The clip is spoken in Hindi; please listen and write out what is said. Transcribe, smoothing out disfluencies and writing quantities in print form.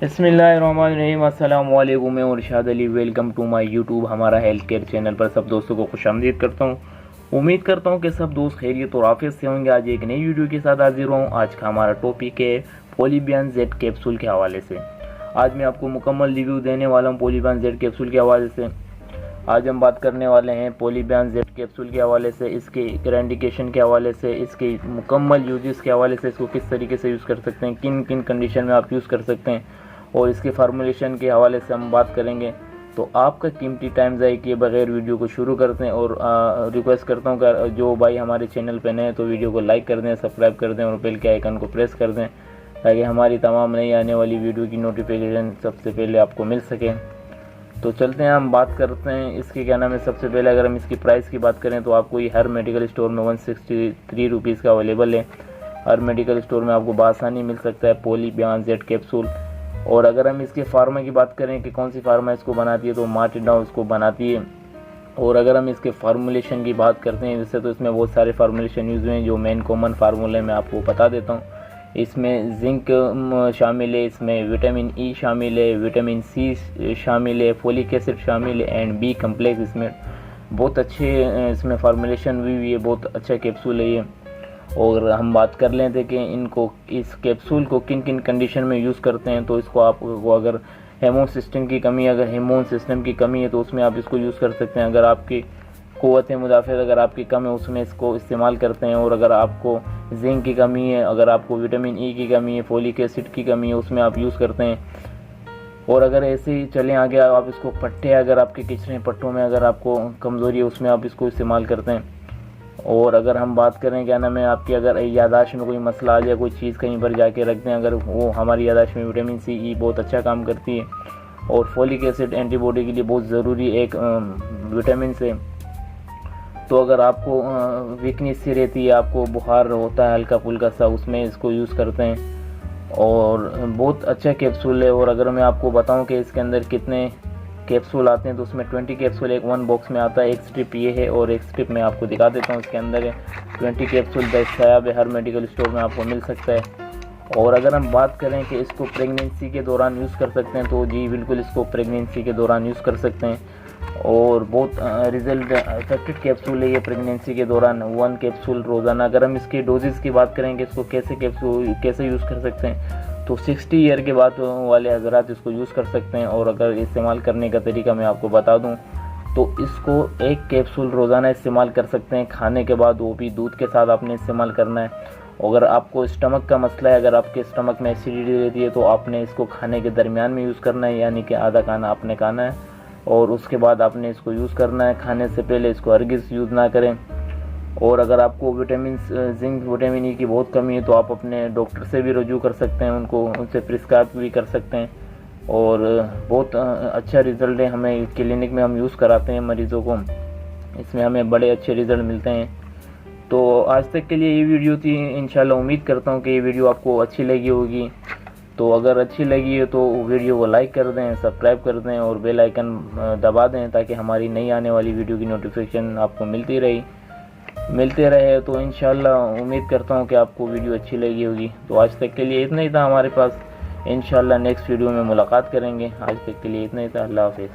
बिस्मिल्लाहिर्रहमानिर्रहीम। अस्सलाम वालेकुम। मैं Irshad Ali. Welcome to my YouTube हमारा हेल्थ केयर चैनल पर सब दोस्तों को खुशामदीद करता हूँ। उम्मीद करता हूँ कि सब दोस्त खैरियत और आफियत से होंगे। आज एक नई वीडियो के साथ हाजिर हूँ। आज का हमारा टॉपिक है पॉलीबियान जेड कैप्सूल के हवाले से। आज मैं आपको मुकम्मल रिव्यू देने वाला हूँ पॉलीबियान जेड कैप्सूल के हवाले से। आज हम बात करने वाले हैं पॉलीबियान जेड कैप्सूल के हवाले से, इसके इंडिकेशन के हवाले से, इसके मुकम्मल यूजेस के हवाले से, इसको किस तरीके से यूज़ कर सकते हैं, किन किन कंडीशन में आप यूज़ कर सकते हैं, और इसके फार्मूलेशन के हवाले से हम बात करेंगे। तो आपका कीमती टाइम ज़ाय किए बगैर वीडियो को शुरू करते हैं और रिक्वेस्ट करता हूँ कि जो भाई हमारे चैनल पर नए हैं तो वीडियो को लाइक कर दें, सब्सक्राइब कर दें और बेल के आइकन को प्रेस कर दें ताकि हमारी तमाम नई आने वाली वीडियो की नोटिफिकेशन सबसे पहले आपको मिल सके। तो चलते हैं, हम बात करते हैं इसके क्या नाम है। सबसे पहले अगर हम इसकी प्राइस की बात करें तो आपको ये हर मेडिकल स्टोर में 163 रुपीज़ का अवेलेबल है। हर मेडिकल स्टोर में आपको बआसानी मिल सकता है पॉलीबियान जेड कैप्सूल। और अगर हम इसके फार्मा की बात करें कि कौन सी फार्मा इसको बनाती है तो मार्टिना इसको बनाती है। और अगर हम इसके फार्मूलेशन की बात करते हैं, वैसे तो इसमें बहुत सारे फार्मूलेशन यूज़ हुए हैं। जो मेन कॉमन फार्मूले मैं आपको बता देता हूँ। इसमें जिंक शामिल है, इसमें विटामिन ई शामिल है, विटामिन सी शामिल है, फोलिक एसिड शामिल है एंड बी कम्प्लेक्स। इसमें बहुत अच्छे इसमें फार्मूलेशन हुई है, बहुत अच्छा कैप्सूल है ये। और हम बात कर लेते कि इनको इस कैप्सूल को किन किन कंडीशन में यूज़ करते हैं। तो इसको आपको अगर हार्मोन सिस्टम की कमी है तो उसमें आप इसको यूज़ कर सकते हैं। अगर आपकी क़ुव्वत मुदाफ़अत अगर आपकी कम है उसमें इसको इस्तेमाल करते हैं। और अगर आपको जिंक की कमी है, अगर आपको विटामिन ई की कमी है, फोलिक एसिड की कमी है, उसमें आप यूज़ करते हैं। और अगर ऐसे ही चलें आगे, आप इसको पट्टे अगर आपके किचने पट्टों में अगर आपको कमज़ोरी है उसमें आप इसको इस्तेमाल करते हैं। और अगर हम बात करें क्या नाम है आपकी, अगर यादाश्त में कोई मसला आ जाए, कोई चीज़ कहीं पर जाके रख दें, अगर वो हमारी यादाश्त में विटामिन सी ई बहुत अच्छा काम करती है। और फोलिक एसिड एंटीबॉडी के लिए बहुत ज़रूरी एक विटामिन से। तो अगर आपको वीकनेस सी रहती है, आपको बुखार होता है हल्का फुल्का सा, उसमें इसको यूज़ करते हैं। और बहुत अच्छा कैप्सूल है। और अगर मैं आपको बताऊं कि इसके अंदर कितने कैप्सूल आते हैं तो उसमें 20 कैप्सूल एक वन बॉक्स में आता है। एक स्ट्रिप ये है और एक स्ट्रिप मैं आपको दिखा देता हूँ। इसके अंदर है 20 कैप्सूल दस्तयाब है, हर मेडिकल स्टोर में आपको मिल सकता है। और अगर हम बात करें कि इसको प्रेगनेंसी के दौरान यूज़ कर सकते हैं तो जी बिल्कुल इसको प्रेगनेंसी के दौरान यूज़ कर सकते हैं। और बहुत रिजल्ट इफेक्टिव कैप्सूल है ये प्रेगनेंसी के दौरान, 1 कैप्सूल रोज़ाना। अगर हम इसके डोजेज़ की बात करें कि इसको कैसे यूज़ कर सकते हैं तो 60 ईयर के बाद वाले हजरात इसको यूज़ कर सकते हैं। और अगर इस्तेमाल करने का तरीका मैं आपको बता दूं तो इसको 1 कैप्सूल रोज़ाना इस्तेमाल कर सकते हैं खाने के बाद, वो भी दूध के साथ आपने इस्तेमाल करना है। अगर आपको स्टमक का मसला है, अगर आपके स्टमक में एसिडिटी रहती है तो आपने इसको खाने के दरमियान में यूज़ करना है, यानी कि आधा खाना आपने खाना है और उसके बाद आपने इसको यूज़ करना है। खाने से पहले इसको हरगिज़ यूज़ ना करें। और अगर आपको जिंक विटामिन ई की बहुत कमी है तो आप अपने डॉक्टर से भी रजू कर सकते हैं, उनसे प्रिस्क्राइब भी कर सकते हैं। और बहुत अच्छा रिज़ल्ट है, हमें क्लिनिक में हम यूज़ कराते हैं मरीज़ों को, इसमें हमें बड़े अच्छे रिज़ल्ट मिलते हैं। तो आज तक के लिए ये वीडियो थी। इंशाल्लाह उम्मीद करता हूँ कि ये वीडियो आपको अच्छी लगी होगी। तो अगर अच्छी लगी है तो वीडियो को लाइक कर दें, सब्सक्राइब कर दें और बेल आइकन दबा दें ताकि हमारी नई आने वाली वीडियो की नोटिफिकेशन आपको मिलते रहे। तो इंशाल्लाह उम्मीद करता हूँ कि आपको वीडियो अच्छी लगी होगी। तो आज तक के लिए इतना ही था हमारे पास। इंशाल्लाह नेक्स्ट वीडियो में मुलाकात करेंगे। आज तक के लिए इतना ही था। अल्लाह हाफ़िज़।